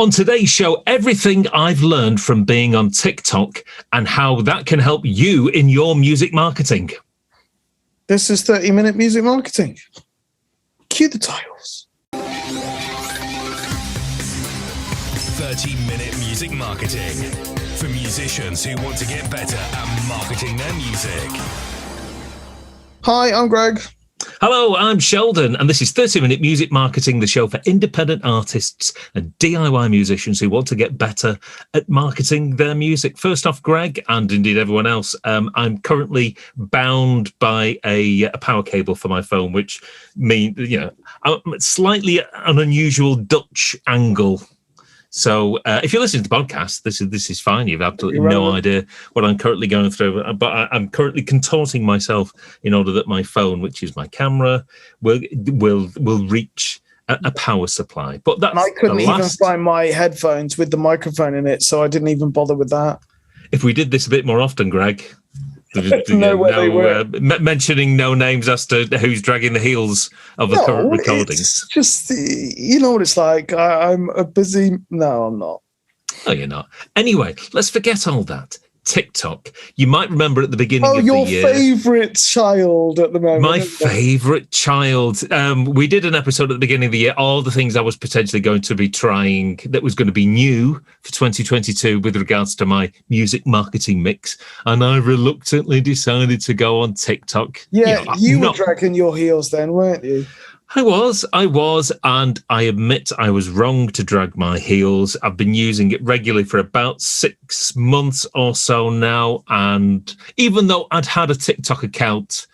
On today's show, everything I've learned from being on TikTok and how that can help you in your music marketing. This is 30-minute music marketing. Cue the titles. 30-minute music marketing for musicians who want to get better at marketing their music. Hi, I'm Greg. Hello, I'm Sheldon, and this is 30-Minute Music Marketing, the show for independent artists and DIY musicians who want to get better at marketing their music. First off, Greg, and indeed everyone else, I'm currently bound by a power cable for my phone, which means, slightly an unusual Dutch angle. So if you're listening to the podcast, this is fine. You've absolutely no idea what I'm currently going through. But I'm currently contorting myself in order that my phone, which is my camera, will reach a power supply. But that's I couldn't even find my headphones with the microphone in it, so I didn't even bother with that. If we did this a bit more often, Greg. Mentioning no names as to who's dragging the heels of the current recordings. It's just, you know what it's like. I'm a busy... No, I'm not. No, you're not. Anyway, let's forget all that. TikTok. You might remember at the beginning of the year... your favourite child at the moment. My favourite child. We did an episode at the beginning of the year, all the things I was potentially going to be trying that was going to be new for 2022 with regards to my music marketing mix. And I reluctantly decided to go on TikTok. Yeah, you were dragging your heels then, weren't you? I was, and I admit I was wrong to drag my heels. I've been using it regularly for about 6 months or so now, and even though I'd had a TikTok account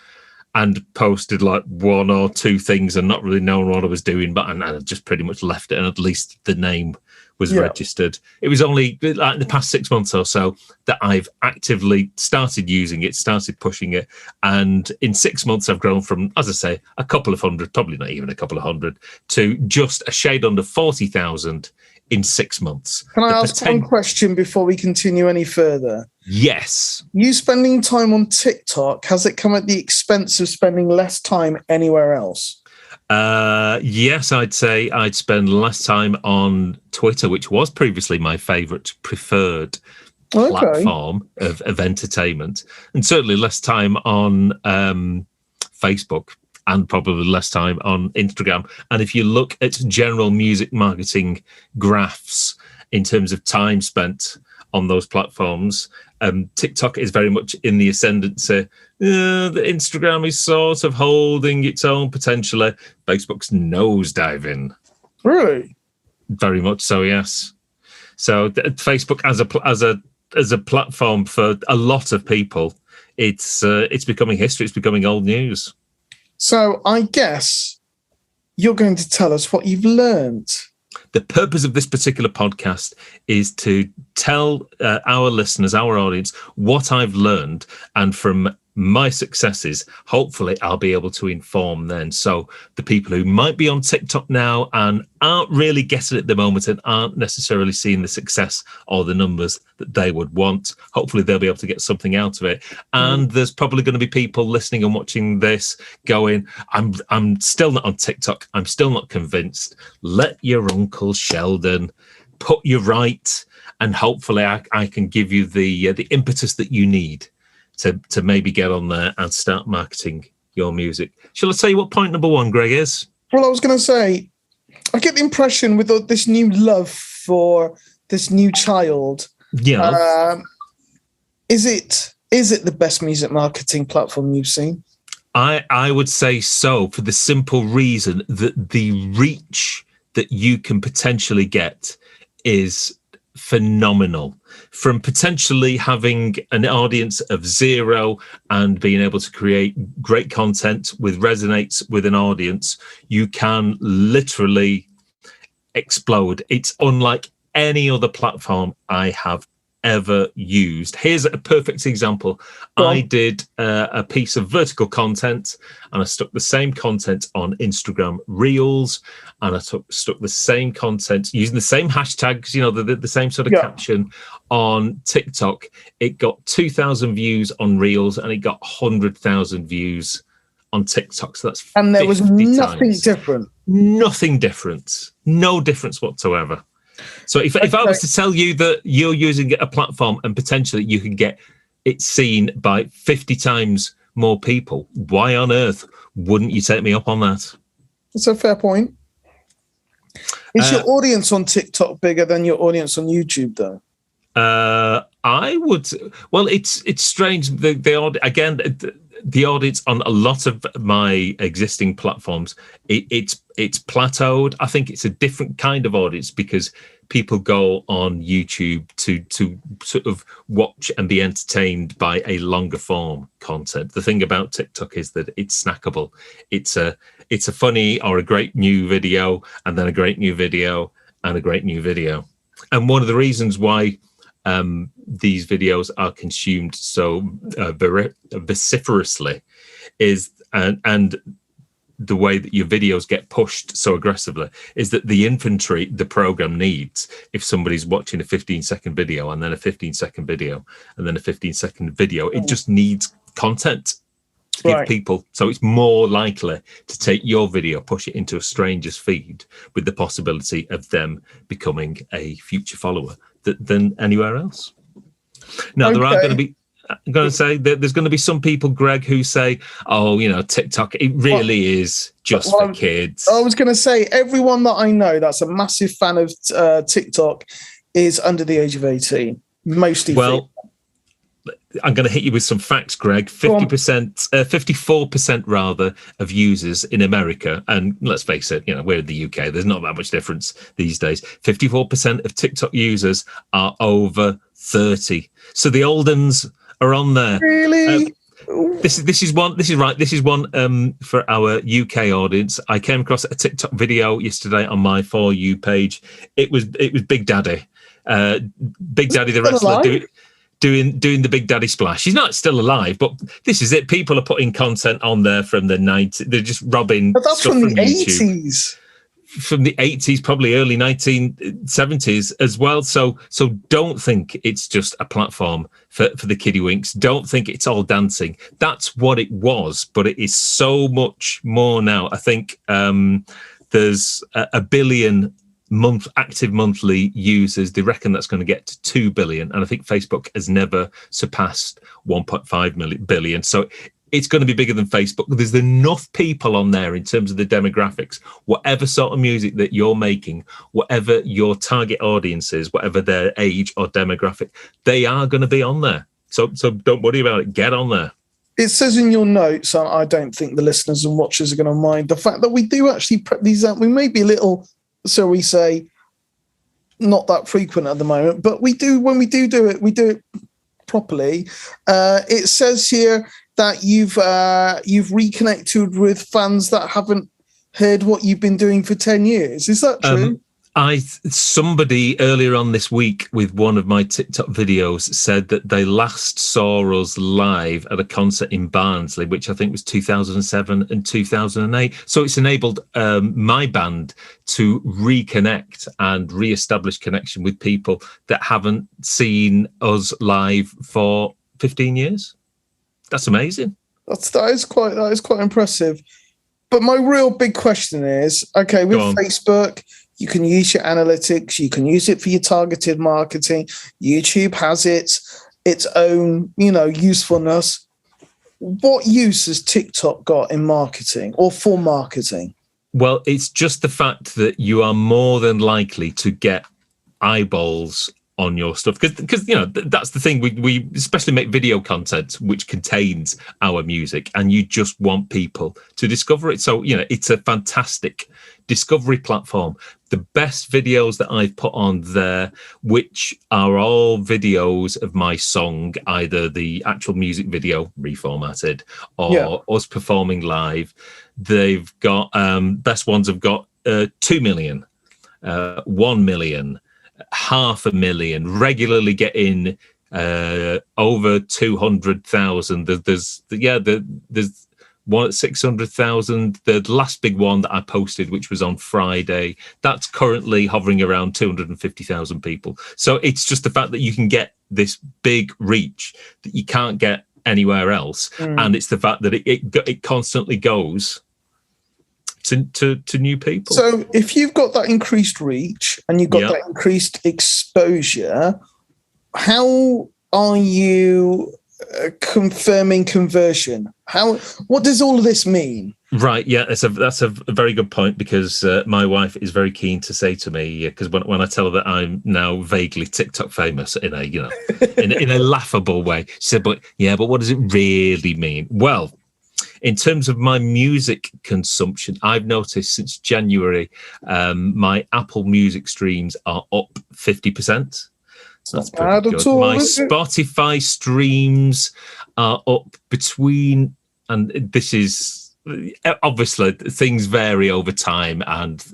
and posted like one or two things and not really knowing what I was doing, but I just pretty much left it, and at least the name was registered. It was only like the past 6 months or so that I've actively started using it, started pushing it. And in 6 months, I've grown from, as I say, a couple of hundred, probably not even a couple of hundred, to just a shade under 40,000 in 6 months. Can I ask one question before we continue any further? Yes. You spending time on TikTok, has it come at the expense of spending less time anywhere else? Yes, I'd say I'd spend less time on Twitter, which was previously my preferred platform of entertainment, and certainly less time on Facebook, and probably less time on Instagram. And if you look at general music marketing graphs in terms of time spent on those platforms, TikTok is very much in the ascendancy. The Instagram is sort of holding its own potentially. Facebook's nosediving. Really? Very much so, yes. So Facebook as a platform for a lot of people, it's becoming history. It's becoming old news. So I guess you're going to tell us what you've learned. The purpose of this particular podcast is to tell our listeners, our audience, what I've learned, and from my successes, hopefully I'll be able to inform then. So the people who might be on TikTok now and aren't really getting it at the moment and aren't necessarily seeing the success or the numbers that they would want, hopefully they'll be able to get something out of it. And there's probably going to be people listening and watching this going, I'm still not on TikTok. I'm still not convinced. Let your Uncle Sheldon put you right. And hopefully I can give you the impetus that you need to maybe get on there and start marketing your music. Shall I tell you what point number one, Greg, is? Well, I was going to say, I get the impression with this new love for this new child. Yeah. Is it the best music marketing platform you've seen? I would say so, for the simple reason that the reach that you can potentially get is phenomenal. From potentially having an audience of 0 and being able to create great content with resonates with an audience, you can literally explode. It's unlike any other platform I have ever used. Here's a perfect example. I did a piece of vertical content, and I stuck the same content on Instagram Reels, and I stuck the same content using the same hashtags, the same sort of caption on TikTok. It got 2,000 views on Reels, and it got 100,000 views on TikTok. So that's and there was nothing different. Nothing different. No difference whatsoever. So if I was to tell you that you're using a platform and potentially you can get it seen by 50 times more people, why on earth wouldn't you take me up on that? That's a fair point. Is your audience on TikTok bigger than your audience on YouTube, though? I would. Well, it's strange. The audience on a lot of my existing platforms, it's plateaued. I think it's a different kind of audience because people go on YouTube to sort of watch and be entertained by a longer form content. The thing about TikTok is that it's snackable. It's a funny or a great new video, and then a great new video, and a great new video. And one of the reasons why these videos are consumed so vociferously is, and the way that your videos get pushed so aggressively, is that the inventory the program needs, if somebody's watching a 15-second video and then a 15-second video and then a 15-second video, it just needs content to give people. So it's more likely to take your video, push it into a stranger's feed with the possibility of them becoming a future follower than anywhere else. Now, there are going to be, I'm going to say that there's going to be some people, Greg, who say, oh, TikTok, it really is just for kids. I was going to say, everyone that I know that's a massive fan of TikTok is under the age of 18, mostly. Well, I'm going to hit you with some facts, Greg. 54% rather of users in America, and let's face it, we're in the UK. There's not that much difference these days. 54% of TikTok users are over 30. So the old uns are on there. Really? This is one for our UK audience. I came across a TikTok video yesterday on my For You page. It was Big Daddy, Big Daddy the wrestler doing the Big Daddy splash. He's not still alive, but this is it. People are putting content on there from the 90s. They're just robbing. But that's stuff from the YouTube. 80s. From the 80s, probably early 1970s as well. So don't think it's just a platform for the kiddie winks. Don't think it's all dancing. That's what it was, but it is so much more now. I think there's a billion active monthly users. They reckon that's going to get to 2 billion, and I think Facebook has never surpassed 1.5 billion. So it's going to be bigger than Facebook. There's enough people on there in terms of the demographics. Whatever sort of music that you're making, whatever your target audience is, whatever their age or demographic, they are going to be on there. So don't worry about it. Get on there. It says in your notes, I don't think the listeners and watchers are going to mind the fact that we do actually prep these out. We may be a little, so we say, not that frequent at the moment, but we do, when we do it, we do it properly. It says here that you've reconnected with fans that haven't heard what you've been doing for 10 years. Is that true? Somebody earlier on this week with one of my TikTok videos said that they last saw us live at a concert in Barnsley, which I think was 2007 and 2008. So it's enabled my band to reconnect and re-establish connection with people that haven't seen us live for 15 years. That's amazing. That is quite impressive. But my real big question is, okay, with Facebook, you can use your analytics, you can use it for your targeted marketing. YouTube has its own, usefulness. What use has TikTok got in marketing or for marketing? Well, it's just the fact that you are more than likely to get eyeballs on your stuff, because that's the thing. We especially make video content which contains our music, and you just want people to discover it. So it's a fantastic discovery platform. The best videos that I've put on there, which are all videos of my song, either the actual music video reformatted or us performing live, they've got best ones have got 2 million, 1 million, 500,000, regularly getting over 200,000. There's one at 600,000. The last big one that I posted, which was on Friday, that's currently hovering around 250,000 people. So it's just the fact that you can get this big reach that you can't get anywhere else, and it's the fact that it constantly goes to new people. So if you've got that increased reach and you've got that increased exposure, how are you confirming conversion? What does all of this mean? Right, yeah, that's a very good point, because my wife is very keen to say to me, because when I tell her that I'm now vaguely TikTok famous in a in a laughable way, she said, but what does it really mean? Well, in terms of my music consumption, I've noticed since January, my Apple Music streams are up 50%. So that's pretty good. My Spotify streams are up between, and this is obviously things vary over time, and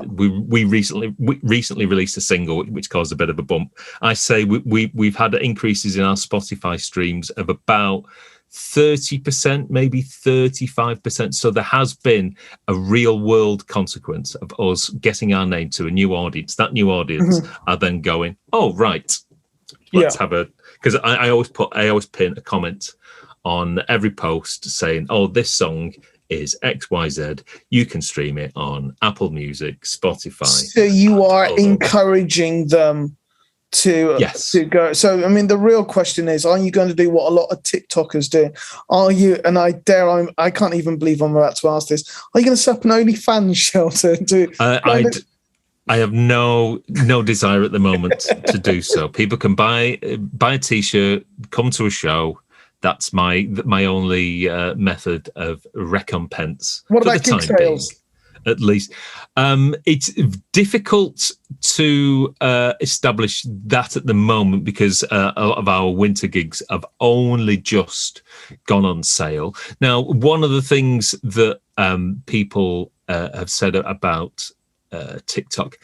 we recently released a single which caused a bit of a bump. I say we've had increases in our Spotify streams of about 30%, maybe 35%. So there has been a real world consequence of us getting our name to a new audience. That new audience are then going, oh right, let's have a, because I always pin a comment on every post saying, oh, this song is XYZ. You can stream it on Apple Music, Spotify. So you are encouraging them to go. So, I mean, the real question is, are you going to do what a lot of TikTokers do? Are you, and I can't even believe I'm about to ask this, are you going to set up an OnlyFans shelter? I have no desire at the moment to do so. People can buy a T-shirt, come to a show. That's my only method of recompense. What about gig sales? At least it's difficult to establish that at the moment, because a lot of our winter gigs have only just gone on sale. Now, one of the things that people have said about TikTok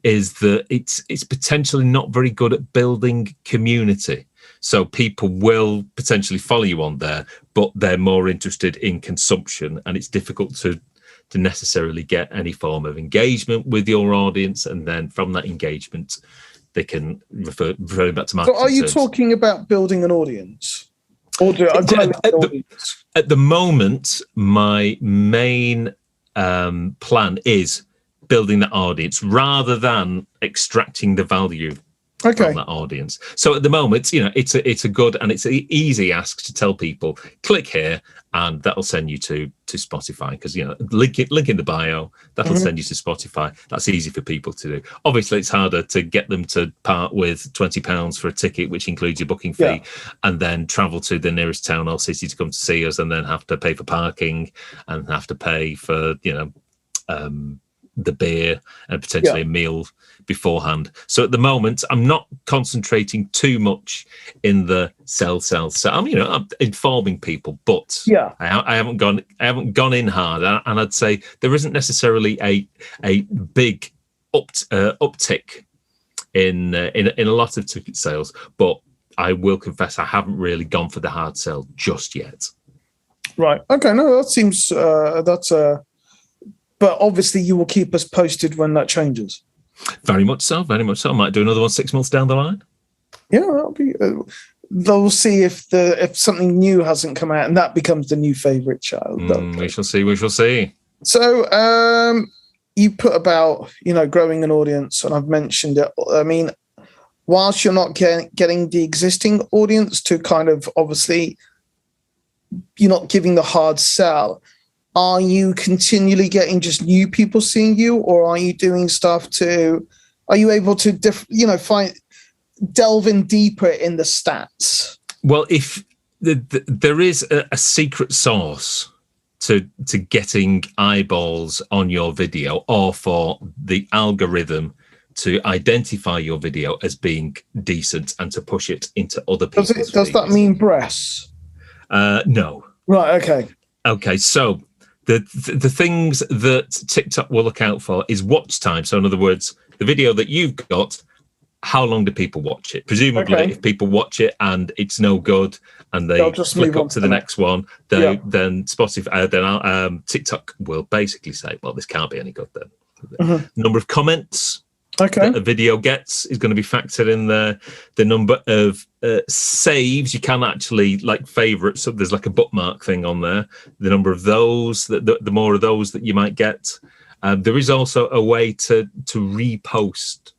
is that it's potentially not very good at building community. So people will potentially follow you on there, but they're more interested in consumption, and it's difficult to necessarily get any form of engagement with your audience, and then from that engagement they can refer back to marketing. So are you talking about building an audience? Or at the moment, my main plan is building that audience rather than extracting the value from that audience. So at the moment, it's a good and it's an easy ask to tell people, click here and that'll send you to Spotify, because link in the bio, that'll send you to Spotify. That's easy for people to do. Obviously it's harder to get them to part with £20 for a ticket, which includes your booking fee, and then travel to the nearest town or city to come to see us, and then have to pay for parking and have to pay for the beer and potentially a meal beforehand. So at the moment, I'm not concentrating too much in the sell. I'm informing people, but I haven't gone in hard. And I'd say there isn't necessarily a big uptick in a lot of ticket sales, but I will confess I haven't really gone for the hard sell just yet. Right. Okay. No, that seems but obviously you will keep us posted when that changes. Very much so. I might do another one 6 months down the line. Yeah, that'll be. They'll see if something new hasn't come out and that becomes the new favourite child. We shall see. So you put about growing an audience, and I've mentioned it. I mean, whilst you're not getting the existing audience to kind of, obviously, you're not giving the hard sell. Are you continually getting just new people seeing you, or are you doing stuff are you able to delve in deeper in the stats? Well, if there is a secret sauce to getting eyeballs on your video, or for the algorithm to identify your video as being decent and to push it into other people's videos. Does that mean breasts? No. Right, okay. Okay, so the things that TikTok will look out for is watch time. So in other words, the video that you've got, how long do people watch it? Presumably, if people watch it and it's no good and they click up to the next one, then Spotify, TikTok will basically say, well, this can't be any good then. Number of comments, Okay. that a video gets is going to be factored in there. The number of saves you can actually like favorites. So there's like a bookmark thing on there. The number of those, the more of those that you might get. There is also a way to repost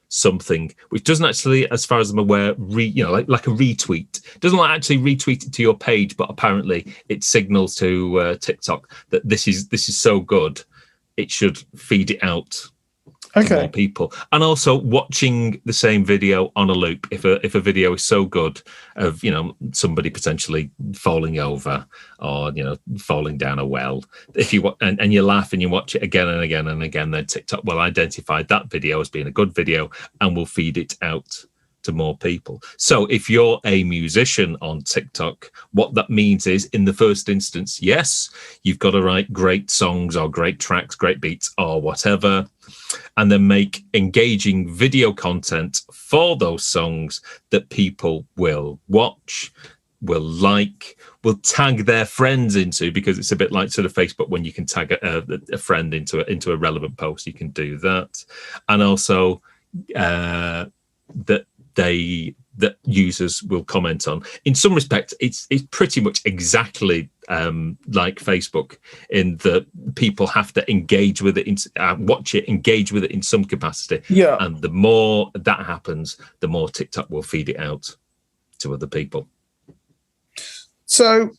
something, which doesn't actually, as far as I'm aware, like a retweet. It doesn't actually retweet it to your page, but apparently it signals to TikTok that this is so good, it should feed it out to more people. And also watching the same video on a loop. If a video is so good of somebody potentially falling over or falling down a well, if you and you laugh and you watch it again and again and again, then TikTok will identify that video as being a good video and will feed it out to more people. So if you're a musician on TikTok, what that means is, in the first instance, yes, you've got to write great songs or great tracks, great beats or whatever, and then make engaging video content for those songs that people will watch, will like, will tag their friends into, because it's a bit like sort of Facebook when you can tag a friend into a relevant post. You can do that. And also that users will comment on. In some respects, it's pretty much exactly like Facebook, in that people have to engage with it, watch it, engage with it in some capacity. Yeah. And the more that happens, the more TikTok will feed it out to other people. So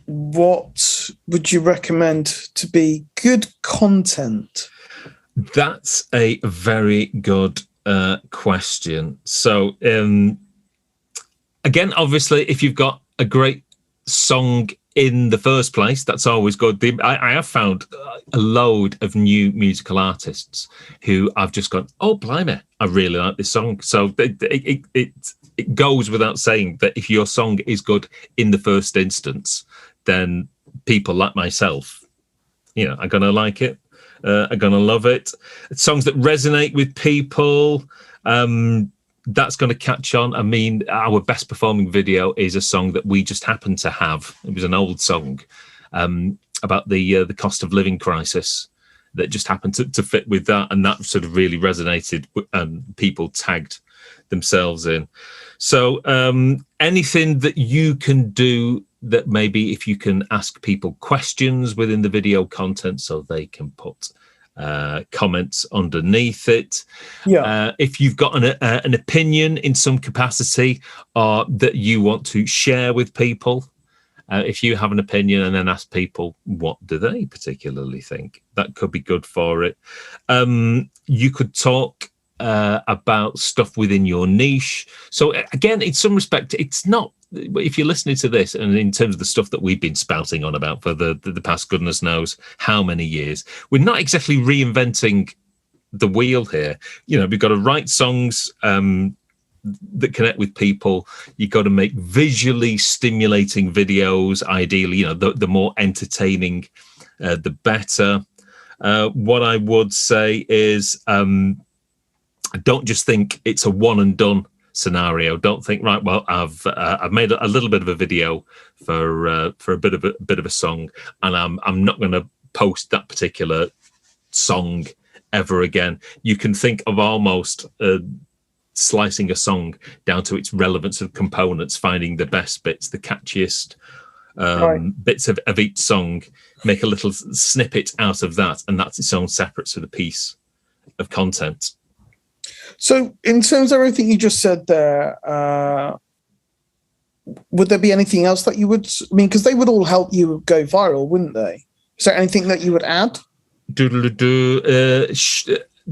what would you recommend to be good content? That's a very good question. So again, obviously, if you've got a great song in the first place, that's always good. I have found a load of new musical artists who I've just gone, oh blimey, I really like this song. So it goes without saying that if your song is good in the first instance, then people like myself, are going to like it. Are going to love it. Songs that resonate with people, that's going to catch on. I mean, our best performing video is a song that we just happened to have. It was an old song about the cost of living crisis that just happened to fit with that, and that sort of really resonated, and people tagged themselves in. So anything that you can do, that maybe if you can ask people questions within the video content so they can put comments underneath it. Yeah. If you've got an opinion in some capacity or that you want to share with people, if you have an opinion and then ask people what do they particularly think, that could be good for it. You could talk about stuff within your niche. So again, in some respect, it's not, if you're listening to this and in terms of the stuff that we've been spouting on about for the past goodness knows how many years, we're not exactly reinventing the wheel here. We've got to write songs that connect with people. You've got to make visually stimulating videos, ideally, the more entertaining, the better. What I would say is, don't just think it's a one and done scenario. Don't think, right, well, I've made a little bit of a video for a bit of a song, and I'm not going to post that particular song ever again. You can think of almost slicing a song down to its relevance of components, finding the best bits, the catchiest bits of each song, make a little snippet out of that, and that's its own separate sort of piece of content. So in terms of everything you just said there, would there be anything else that you would, because they would all help you go viral, wouldn't they? Is there anything that you would add?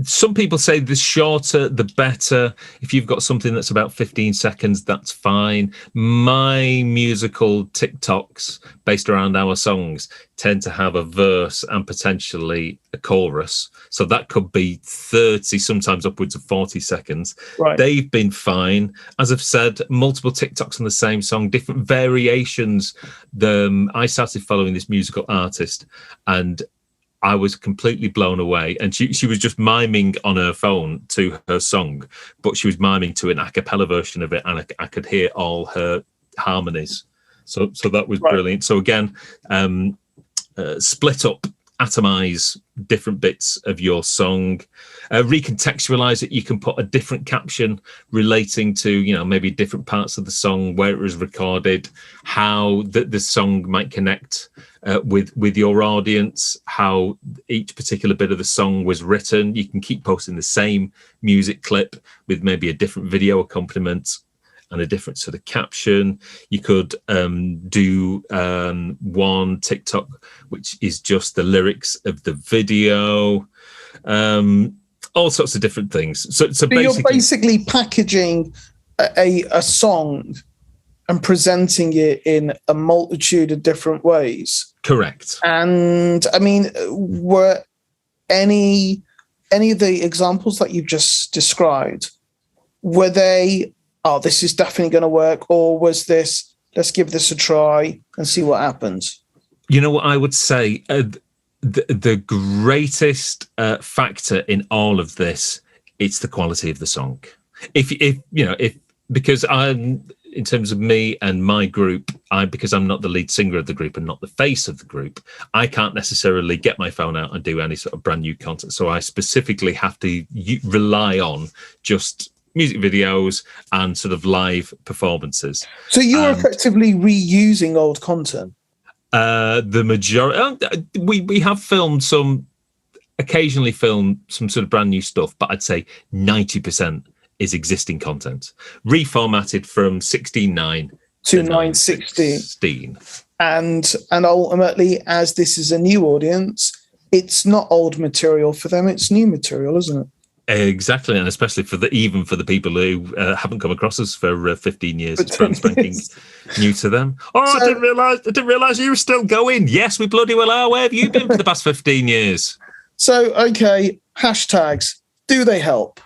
Some people say the shorter, the better. If you've got something that's about 15 seconds, that's fine. My musical TikToks based around our songs tend to have a verse and potentially a chorus. So that could be 30, sometimes upwards of 40 seconds. Right. They've been fine. As I've said, multiple TikToks on the same song, different variations. I started following this musical artist and I was completely blown away. And she was just miming on her phone to her song, but she was miming to an a cappella version of it, and I could hear all her harmonies. So that was brilliant. So again, split up atomize different bits of your song, recontextualize it. You can put a different caption relating to, maybe different parts of the song, where it was recorded, how the song might connect with your audience, how each particular bit of the song was written. You can keep posting the same music clip with maybe a different video accompaniment and a different sort of caption. You could do one TikTok, which is just the lyrics of the video, all sorts of different things. So you're basically packaging a song and presenting it in a multitude of different ways. Correct. And I mean, were any of the examples that you've just described, were they, oh, this is definitely going to work, or was this, let's give this a try and see what happens? You know what I would say? The greatest factor in all of this, it's the quality of the song. Because in terms of me and my group, because I'm not the lead singer of the group and not the face of the group, I can't necessarily get my phone out and do any sort of brand new content. So I specifically have to rely on just music videos and sort of live performances. So you're effectively reusing old content? The majority, we have occasionally filmed some sort of brand new stuff, but I'd say 90% is existing content, reformatted from 16.9 to 9.16. And ultimately, as this is a new audience, it's not old material for them, it's new material, isn't it? Exactly, and especially for the people who haven't come across us for 15 years, it's brand spanking new to them. I didn't realise you were still going. Yes, we bloody well are. Where have you been for the past 15 years? So, okay, hashtags, do they help?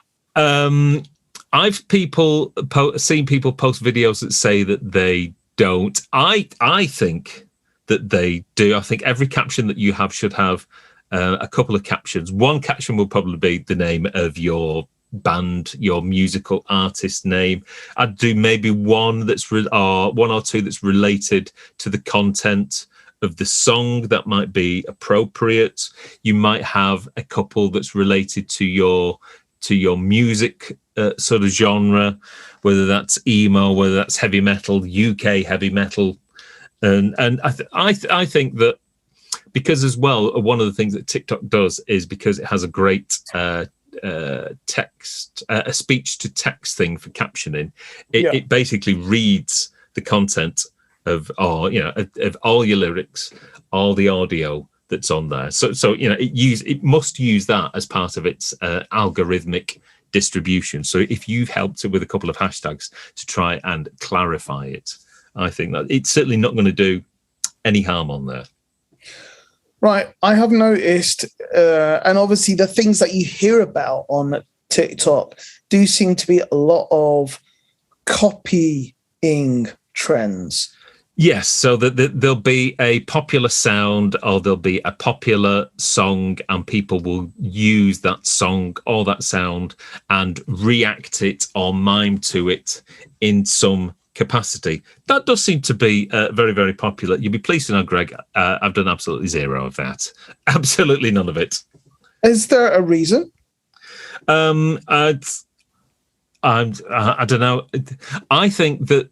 I've seen people post videos that say that they don't. I think that they do. I think every caption that you have should have a couple of captions. One caption will probably be the name of your band, your musical artist name. I'd do maybe one or two that's related to the content of the song that might be appropriate. You might have a couple that's related to your music sort of genre, whether that's emo, whether that's heavy metal, UK heavy metal, and I think that, because as well, one of the things that TikTok does is, because it has a great text, a speech to text thing for captioning, it basically reads the content of all your lyrics, all the audio that's on there. So it must use that as part of its algorithmic distribution. So if you've helped it with a couple of hashtags to try and clarify it, I think that it's certainly not going to do any harm on there. Right. I have noticed, and obviously the things that you hear about on TikTok do seem to be a lot of copying trends. Yes, so there'll be a popular sound, or there'll be a popular song, and people will use that song or that sound and react it or mime to it in some capacity. That does seem to be very, very popular. You'll be pleased to know, Greg, I've done absolutely zero of that. Absolutely none of it. Is there a reason? I don't know. I think that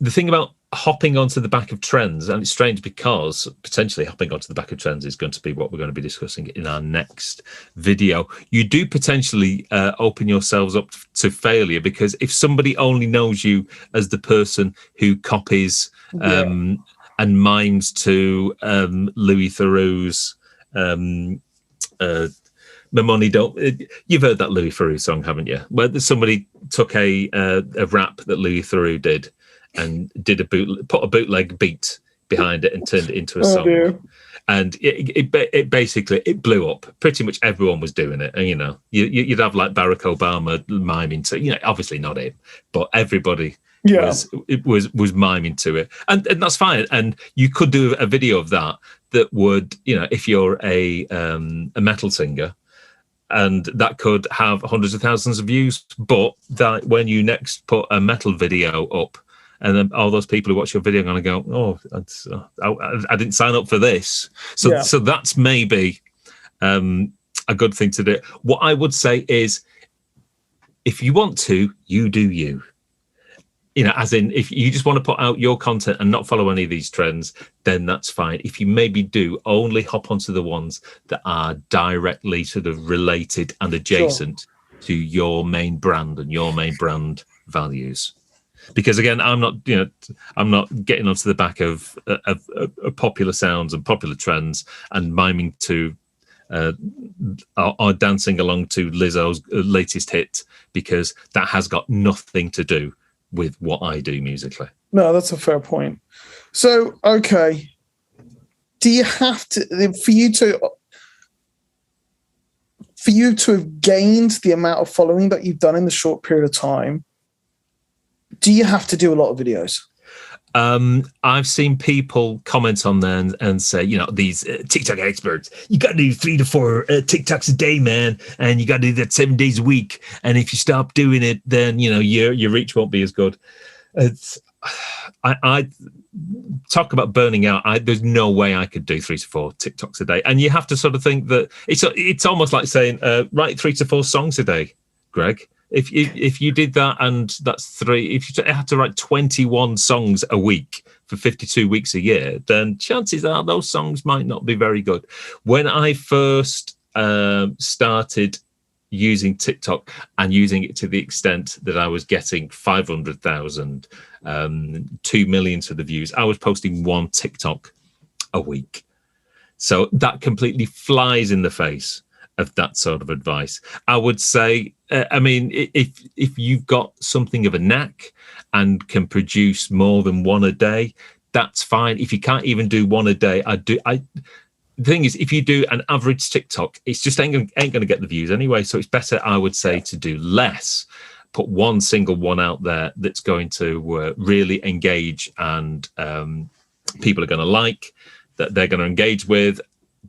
the thing about hopping onto the back of trends, and it's strange because potentially hopping onto the back of trends is going to be what we're going to be discussing in our next video. You do potentially open yourselves up to failure, because if somebody only knows you as the person who copies and mimes to Louis Theroux's My Money Don't... You've heard that Louis Theroux song, haven't you? Where somebody took a rap that Louis Theroux did and put a bootleg beat behind it and turned it into a song. Dear. And it basically blew up. Pretty much everyone was doing it. And, you'd have like Barack Obama miming to, obviously not him, but everybody was miming to it. And that's fine. And you could do a video of that would, if you're a metal singer, and that could have hundreds of thousands of views. But that when you next put a metal video up, And then all those people who watch your video are going to go, I didn't sign up for this. So that's maybe a good thing to do. What I would say is, if you want to, you do you. As in, if you just want to put out your content and not follow any of these trends, then that's fine. If you maybe do, only hop onto the ones that are directly sort of related and adjacent to your main brand and your main brand values. Because again, I'm not getting onto the back of popular sounds and popular trends and miming to or dancing along to Lizzo's latest hit, because that has got nothing to do with what I do musically. No, that's a fair point. So, okay, do you have to, for you to have gained the amount of following that you've done in the short period of time, do you have to do a lot of videos? I've seen people comment on there and say, these TikTok experts, you got to do 3 to 4 TikToks a day, man, and you got to do that 7 days a week. And if you stop doing it, then your reach won't be as good. I talk about burning out. There's no way I could do 3 to 4 TikToks a day. And you have to sort of think that it's almost like saying write 3 to 4 songs a day, Greg. If you did that, and that's 3, if you had to write 21 songs a week for 52 weeks a year, then chances are those songs might not be very good. When I first started using TikTok and using it to the extent that I was getting 500,000, 2 million to the views, I was posting 1 TikTok a week. So that completely flies in the face of that sort of advice. I would say, if you've got something of a knack and can produce more than 1 a day, that's fine. If you can't even do 1 a day, the thing is, if you do an average TikTok, it's just ain't going to get the views anyway. So it's better, I would say, to do less. Put one single one out there that's going to really engage and people are going to like, that they're going to engage with.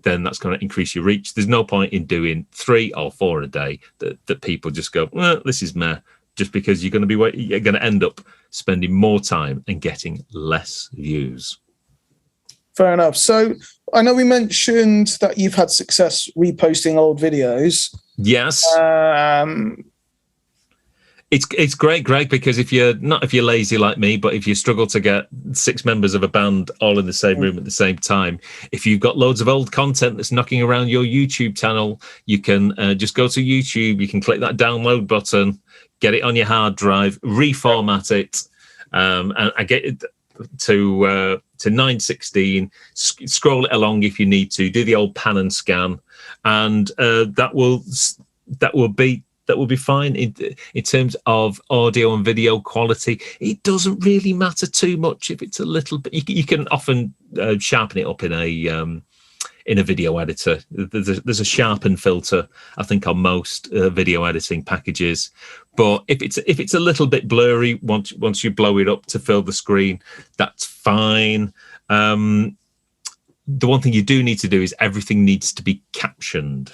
Then that's going to increase your reach. There's no point in doing 3 or 4 a day that people just go, this is meh, just because you're going to end up spending more time and getting less views. Fair enough. So I know we mentioned that you've had success reposting old videos. Yes. It's great, Greg, because if you're lazy like me, but if you struggle to get 6 members of a band all in the same room at the same time, if you've got loads of old content that's knocking around your YouTube channel, you can just go to YouTube, you can click that download button, get it on your hard drive, reformat it, and I get it to 916, scroll it along if you need to, do the old pan and scan, and that will be fine. In terms of audio and video quality, it doesn't really matter too much if it's a little bit. You can often sharpen it up in a video editor. There's a sharpen filter, I think, on most video editing packages. But if it's a little bit blurry, once you blow it up to fill the screen, that's fine. The one thing you do need to do is everything needs to be captioned.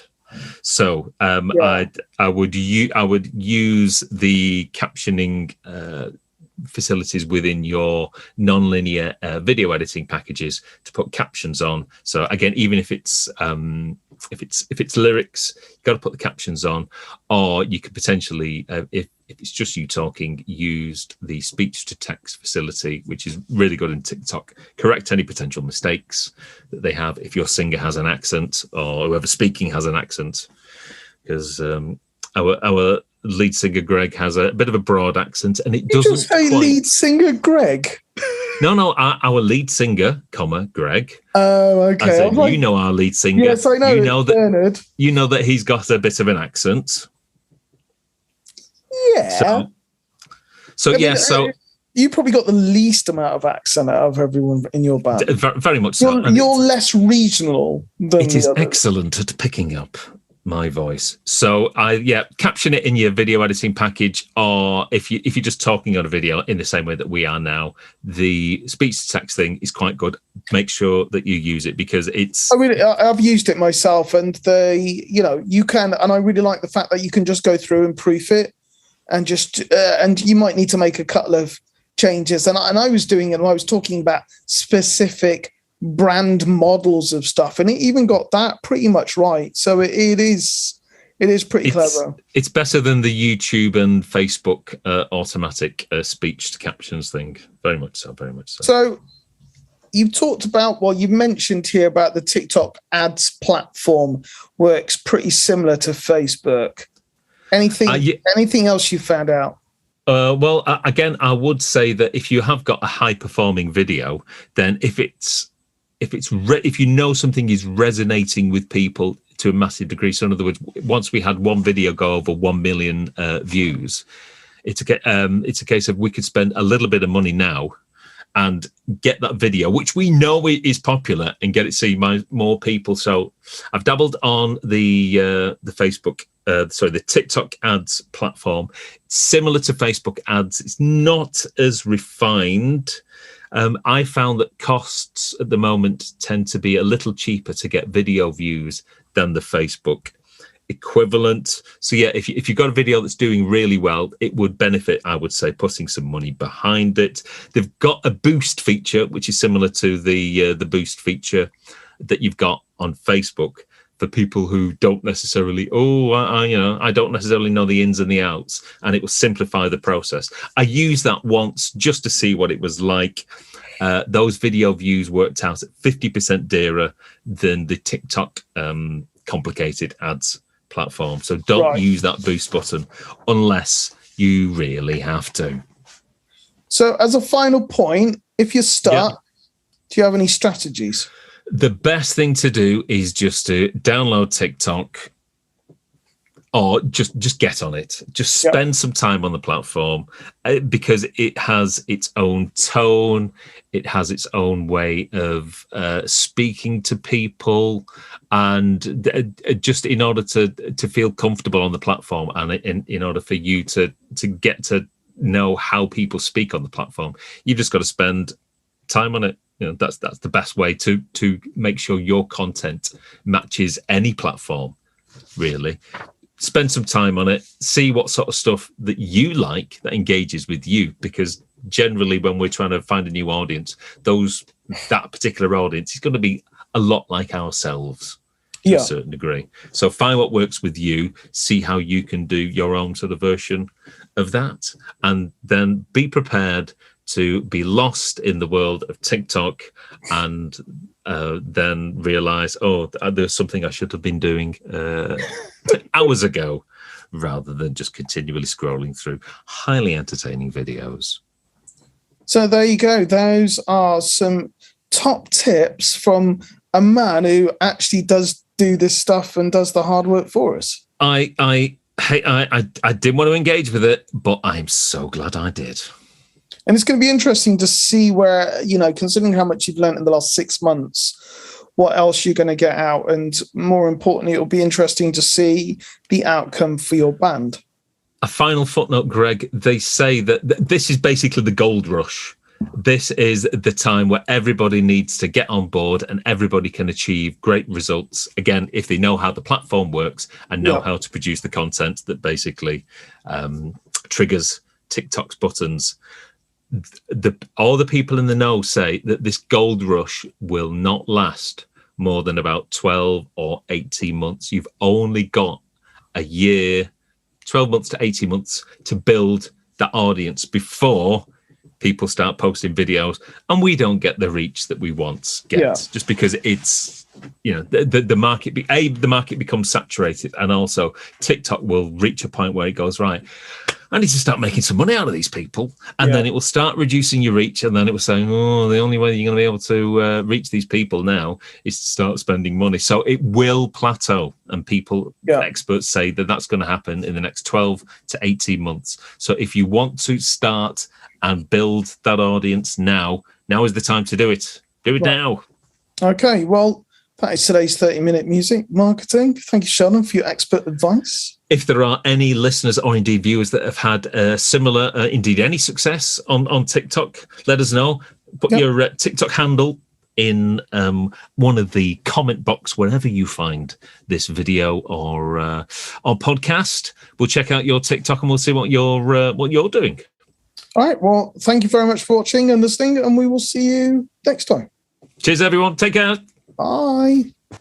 So I would use the captioning facilities within your non-linear video editing packages to put captions on. So again, even if it's lyrics, you've got to put the captions on, or you could potentially, if it's just you talking, use the speech to text facility, which is really good in TikTok. Correct any potential mistakes that they have if your singer has an accent or whoever speaking has an accent, because our lead singer Greg has a bit of a broad accent, and it doesn't. Just say lead singer Greg. No, our lead singer, Greg. Oh, okay. Our lead singer. Yes, I know. Bernard. You know that he's got a bit of an accent. Yeah. So you probably got the least amount of accent out of everyone in your band. Very much so. You're less regional than it is others. Excellent at picking up my voice. So caption it in your video editing package, or if you're just talking on a video in the same way that we are now, the speech to text thing is quite good. Make sure that you use it, because I've used it myself, and you can, and I really like the fact that you can just go through and proof it, and just and you might need to make a couple of changes. And I was doing it, and I was talking about specific brand models of stuff, and it even got that pretty much right. So it is pretty clever. It's better than the YouTube and Facebook automatic speech captions thing. Very much so. Very much so. So you've talked about, well, you've mentioned here about the TikTok ads platform works pretty similar to Facebook. Anything else you found out? Well, again, I would say that if you have got a high performing video, then if you know something is resonating with people to a massive degree, so in other words, once we had one video go over 1 million views, it's a case of we could spend a little bit of money now and get that video, which we know is popular, and get it seen by more people. So I've dabbled on the Facebook, the TikTok ads platform. It's similar to Facebook ads. It's not as refined. I found that costs at the moment tend to be a little cheaper to get video views than the Facebook equivalent. So yeah, if you've got a video that's doing really well, it would benefit, I would say, putting some money behind it. They've got a boost feature, which is similar to the boost feature that you've got on Facebook for people who don't necessarily, I don't necessarily know the ins and the outs, and it will simplify the process. I used that once just to see what it was like. Those video views worked out at 50% dearer than the TikTok complicated ads platform. So don't use that boost button unless you really have to. So as a final point, if you're stuck, do you have any strategies? The best thing to do is just to download TikTok, or just get on it. Just spend some time on the platform, because it has its own tone. It has its own way of speaking to people, and just in order to feel comfortable on the platform, and in order for you to get to know how people speak on the platform, you've just got to spend time on it. That's the best way to make sure your content matches any platform, really. Spend some time on it, see what sort of stuff that you like, that engages with you, because generally when we're trying to find a new audience, that particular audience is going to be a lot like ourselves to a certain degree. So find what works with you, see how you can do your own sort of version of that, and then be prepared to be lost in the world of TikTok, and then realize, there's something I should have been doing hours ago, rather than just continually scrolling through highly entertaining videos. So there you go. Those are some top tips from a man who actually does do this stuff and does the hard work for us. I didn't want to engage with it, but I'm so glad I did. And it's going to be interesting to see where, considering how much you've learned in the last 6 months, what else you're going to get out. And more importantly, it'll be interesting to see the outcome for your band. A final footnote, Greg, they say that this is basically the gold rush. This is the time where everybody needs to get on board and everybody can achieve great results. Again, if they know how the platform works and know how to produce the content that basically triggers TikTok's buttons. All the people in the know say that this gold rush will not last more than about 12 or 18 months. You've only got a year, 12 months to 18 months to build that audience before people start posting videos and we don't get the reach that we once get, just because it's, the market, the market becomes saturated, and also TikTok will reach a point where it goes, right, I need to start making some money out of these people. And then it will start reducing your reach. And then it will say, the only way you're going to be able to reach these people now is to start spending money. So it will plateau. And experts say that that's going to happen in the next 12 to 18 months. So if you want to start and build that audience now is the time to do it. Do it now. Okay, well, that is today's 30-minute music marketing. Thank you, Sheldon, for your expert advice. If there are any listeners or indeed viewers that have had similar, indeed any success on TikTok, let us know. Put your TikTok handle in one of the comment box wherever you find this video or podcast. We'll check out your TikTok and we'll see what you're doing. All right. Well, thank you very much for watching and listening, and we will see you next time. Cheers, everyone. Take care. Bye.